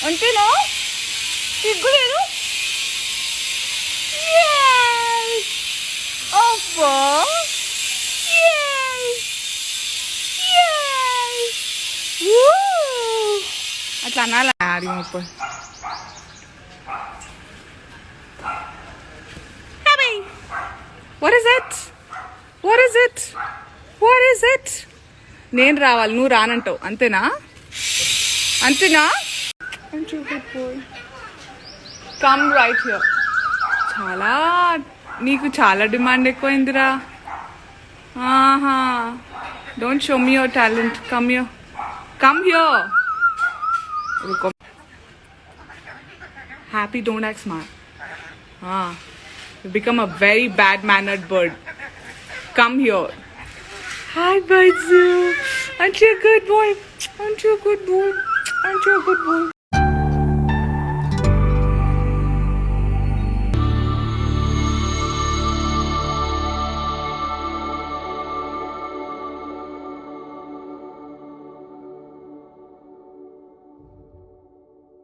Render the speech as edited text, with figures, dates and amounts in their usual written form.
అంతేనా సిగ్గులేదు అబ్బా అట్లా అనాలి ఇప్పుడు What is it? What is it? What is it? నేను రావాలి నువ్వు రానంటావు అంతేనా అంతేనా కమ్ రైట్ హియర్ చాలా నీకు చాలా డిమాండ్ ఎక్కువైందిరా ఆహా don't show me your talent come here happy don't act smart you become a very bad mannered bird. Come here. Hi, Baiju. Aren't you a good boy? Aren't you a good boy? Aren't you a good boy?